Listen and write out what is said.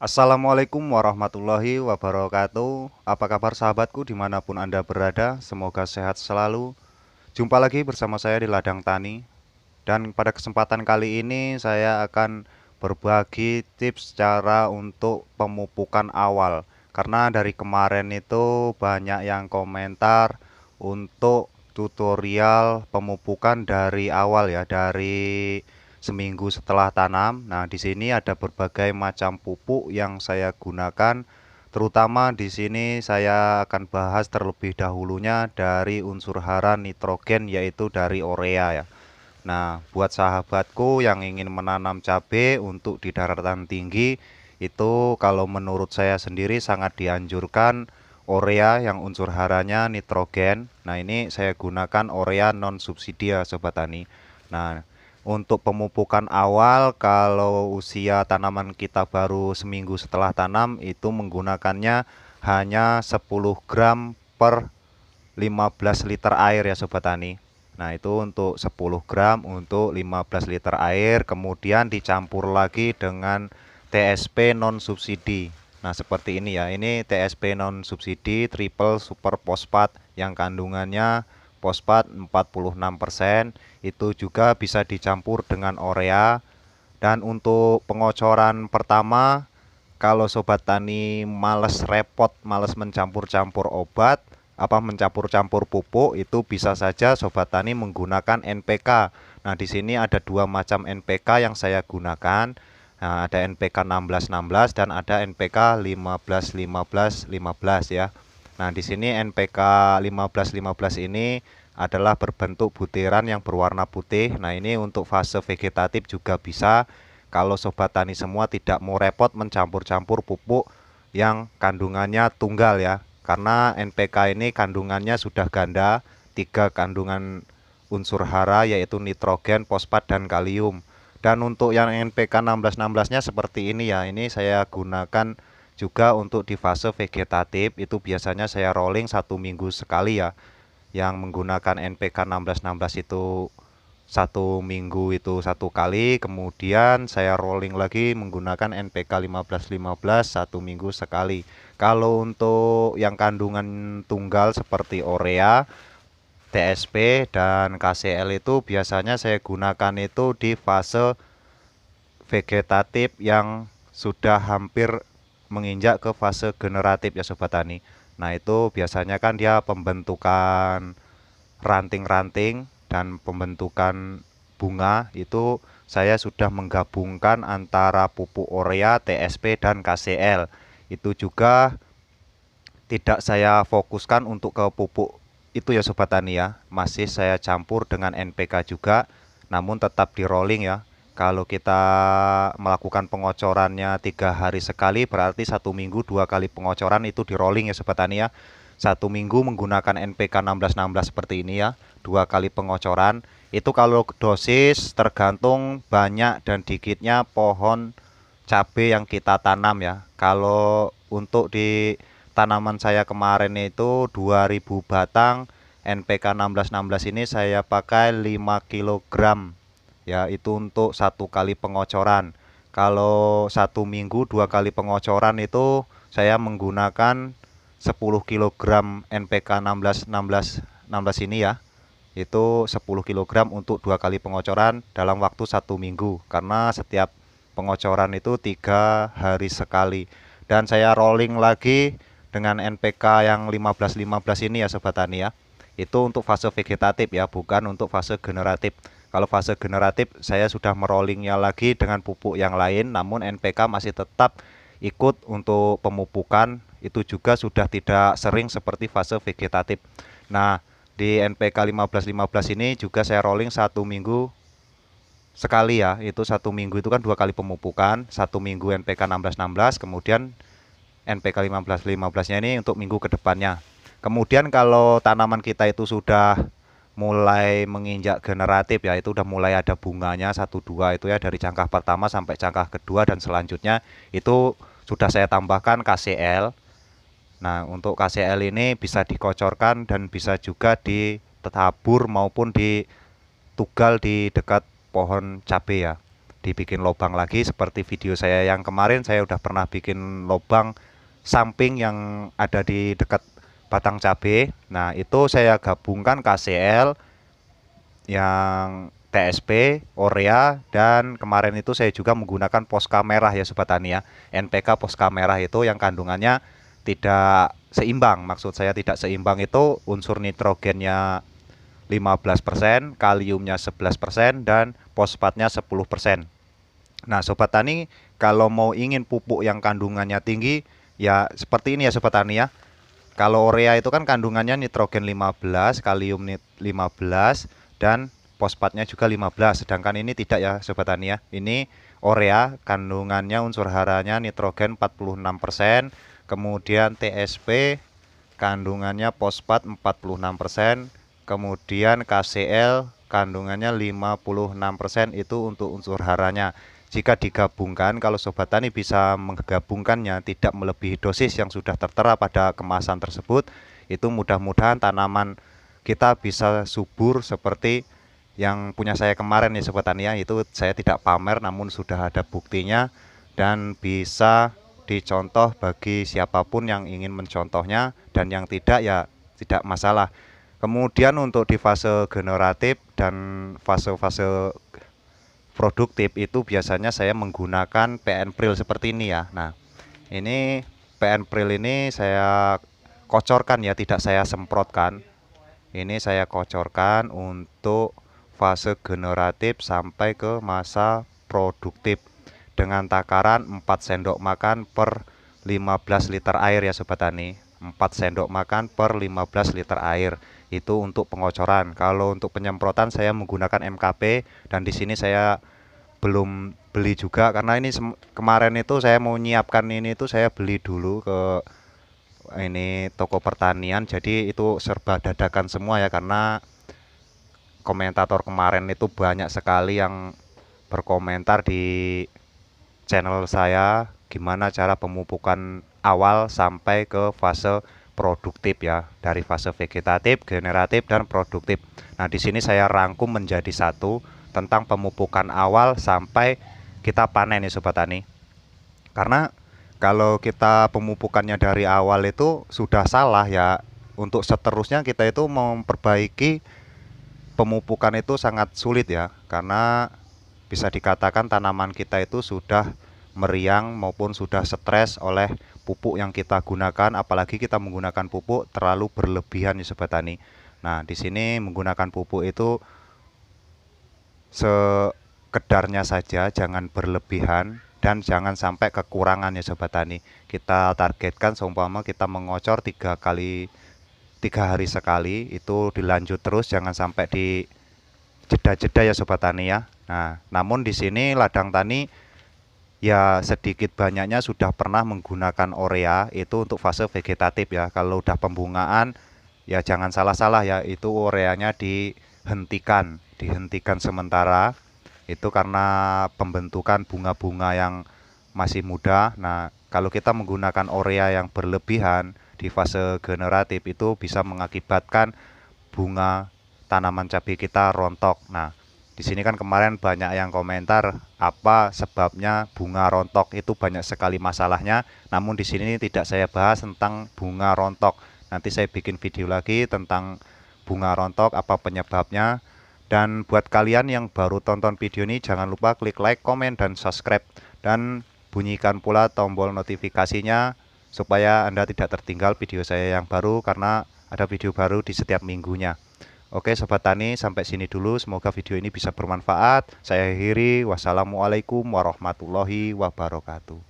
Assalamualaikum warahmatullahi wabarakatuh. Apa kabar sahabatku dimanapun Anda berada? Semoga sehat selalu. Jumpa lagi bersama saya di Ladang Tani. Dan pada kesempatan kali ini saya akan berbagi tips cara untuk pemupukan awal. Karena dari kemarin itu banyak yang komentar untuk tutorial pemupukan dari awal ya, dari seminggu setelah tanam. Nah, di sini ada berbagai macam pupuk yang saya gunakan. Terutama di sini saya akan bahas terlebih dahulunya dari unsur hara nitrogen yaitu dari urea ya. Nah, buat sahabatku yang ingin menanam cabai untuk di daratan tinggi, itu kalau menurut saya sendiri sangat dianjurkan urea yang unsur haranya nitrogen. Nah, ini saya gunakan urea non subsidi ya Sobat Tani. Nah, untuk pemupukan awal kalau usia tanaman kita baru seminggu setelah tanam itu menggunakannya hanya 10 gram per 15 liter air ya Sobat Tani. Nah, itu untuk 10 gram untuk 15 liter air, kemudian dicampur lagi dengan TSP non subsidi. Nah, seperti ini ya. Ini TSP non subsidi triple super fosfat yang kandungannya fosfat 46%. Itu juga bisa dicampur dengan urea. Dan untuk pengocoran pertama, kalau Sobat Tani males repot, males mencampur-campur obat, mencampur-campur pupuk, itu bisa saja Sobat Tani menggunakan NPK. Nah, di sini ada dua macam NPK yang saya gunakan. Nah, ada NPK 1616 dan ada NPK 151515 ya. Nah, di sini NPK 1515 ini adalah berbentuk butiran yang berwarna putih. Nah, ini untuk fase vegetatif juga bisa. Kalau Sobat Tani semua tidak mau repot mencampur-campur pupuk yang kandungannya tunggal ya. Karena NPK ini kandungannya sudah ganda, tiga kandungan unsur hara yaitu nitrogen, fosfat, dan kalium. Dan untuk yang NPK 1616-nya seperti ini ya. Ini saya gunakan juga untuk di fase vegetatif. Itu biasanya saya rolling 1 minggu sekali ya. Yang menggunakan NPK 1616 itu 1 minggu itu 1 kali, kemudian saya rolling lagi menggunakan NPK 1515 1 minggu sekali. Kalau untuk yang kandungan tunggal seperti urea, TSP dan KCL itu biasanya saya gunakan itu di fase vegetatif yang sudah hampir menginjak ke fase generatif ya Sobat Tani. Nah, itu biasanya kan dia pembentukan ranting-ranting dan pembentukan bunga itu saya sudah menggabungkan antara pupuk urea, TSP, dan KCL. Itu juga tidak saya fokuskan untuk ke pupuk itu ya Sobat Tani ya. Masih saya campur dengan NPK juga, namun tetap di rolling ya. Kalau kita melakukan pengocorannya 3 hari sekali, berarti 1 minggu 2 kali pengocoran itu di rolling ya Sobat Tani ya. 1 minggu menggunakan NPK 1616 seperti ini ya, 2 kali pengocoran. Itu kalau dosis tergantung banyak dan dikitnya pohon cabai yang kita tanam ya. Kalau untuk di tanaman saya kemarin itu 2000 batang NPK 1616 ini saya pakai 5 kilogram ya, itu untuk 1 kali pengocoran. Kalau 1 minggu 2 kali pengocoran itu saya menggunakan 10 kilogram NPK 16 ini ya. Itu 10 kilogram untuk 2 kali pengocoran dalam waktu 1 minggu. Karena setiap pengocoran itu 3 hari sekali. Dan saya rolling lagi dengan NPK yang 1515 ini ya Sobat Tani ya. Itu untuk fase vegetatif ya, bukan untuk fase generatif. Kalau fase generatif saya sudah merollingnya lagi dengan pupuk yang lain, namun NPK masih tetap ikut untuk pemupukan. Itu juga sudah tidak sering seperti fase vegetatif. Nah, di NPK 1515 ini juga saya rolling 1 minggu sekali ya. Itu 1 minggu itu kan 2 kali pemupukan, 1 minggu NPK 1616, kemudian NPK 1515-nya ini untuk minggu kedepannya. Kemudian kalau tanaman kita itu sudah mulai menginjak generatif ya, itu udah mulai ada bunganya satu dua itu ya, dari cangkah pertama sampai cangkah kedua dan selanjutnya itu sudah saya tambahkan KCL. Nah, untuk KCL ini bisa dikocorkan dan bisa juga ditabur maupun ditugal di dekat pohon cabai ya. dibikin lubang lagi seperti video saya yang kemarin. Saya udah pernah bikin lubang samping yang ada di dekat batang cabai. Nah, itu saya gabungkan KCL yang TSP, Orea, dan kemarin itu saya juga menggunakan Posca merah ya Sobat Tani ya. NPK Posca merah itu yang kandungannya tidak seimbang. Maksud saya tidak seimbang itu unsur nitrogennya 15%, kaliumnya 11%, dan fosfatnya 10%. Nah, Sobat Tani, kalau mau ingin pupuk yang kandungannya tinggi, ya seperti ini ya Sobat Tani ya. Kalau urea itu kan kandungannya nitrogen 15, kalium 15, dan fosfatnya juga 15. Sedangkan ini tidak ya Sobat Tani ya. Ini urea kandungannya unsur haranya nitrogen 46%, kemudian TSP kandungannya fosfat 46%, kemudian KCl kandungannya 56% itu untuk unsur haranya. Jika digabungkan, kalau Sobat Tani bisa menggabungkannya tidak melebihi dosis yang sudah tertera pada kemasan tersebut, itu mudah-mudahan tanaman kita bisa subur seperti yang punya saya kemarin ya Sobat Tani ya. Itu saya tidak pamer namun sudah ada buktinya dan bisa dicontoh bagi siapapun yang ingin mencontohnya, dan yang tidak ya tidak masalah. Kemudian untuk di fase generatif dan fase-fase produktif itu biasanya saya menggunakan PN Pril seperti ini ya. Nah, ini PN Pril ini saya kocorkan ya, tidak saya semprotkan. Ini saya kocorkan untuk fase generatif sampai ke masa produktif dengan takaran 4 sendok makan per 15 liter air ya Sobat Tani. 4 sendok makan per 15 liter air itu untuk pengocoran. Kalau untuk penyemprotan saya menggunakan MKP, dan di sini saya belum beli juga karena ini kemarin itu saya mau nyiapkan ini itu saya beli dulu ke ini toko pertanian, jadi itu serba dadakan semua ya, karena komentator kemarin itu banyak sekali yang berkomentar di channel saya gimana cara pemupukan awal sampai ke fase produktif ya, dari fase vegetatif, generatif, dan produktif. Nah, di sini saya rangkum menjadi satu tentang pemupukan awal sampai kita panen ya Sobat Tani. Karena kalau kita pemupukannya dari awal itu sudah salah ya, untuk seterusnya kita itu memperbaiki pemupukan itu sangat sulit ya, karena bisa dikatakan tanaman kita itu sudah meriang maupun sudah stres oleh pupuk yang kita gunakan, apalagi kita menggunakan pupuk terlalu berlebihan ya Sobat Tani. Nah, di sini menggunakan pupuk itu sekedarnya saja, jangan berlebihan dan jangan sampai kekurangan ya Sobat Tani. Kita targetkan seumpama kita mengocor 3 hari sekali, itu dilanjut terus, jangan sampai di jeda-jeda ya Sobat Tani ya. Nah, namun di sini ladang tani ya sedikit banyaknya sudah pernah menggunakan urea itu untuk fase vegetatif ya. Kalau udah pembungaan ya jangan salah-salah ya, itu ureanya dihentikan sementara, itu karena pembentukan bunga-bunga yang masih muda. Nah, kalau kita menggunakan urea yang berlebihan di fase generatif itu bisa mengakibatkan bunga tanaman cabai kita rontok. Nah, di sini kan kemarin banyak yang komentar apa sebabnya bunga rontok, itu banyak sekali masalahnya. Namun di sini tidak saya bahas tentang bunga rontok. Nanti saya bikin video lagi tentang bunga rontok, apa penyebabnya. Dan buat kalian yang baru tonton video ini, jangan lupa klik like, komen, dan subscribe. Dan bunyikan pula tombol notifikasinya supaya Anda tidak tertinggal video saya yang baru, karena ada video baru di setiap minggunya. Oke Sobat Tani, sampai sini dulu. Semoga video ini bisa bermanfaat. Saya akhiri. Wassalamualaikum warahmatullahi wabarakatuh.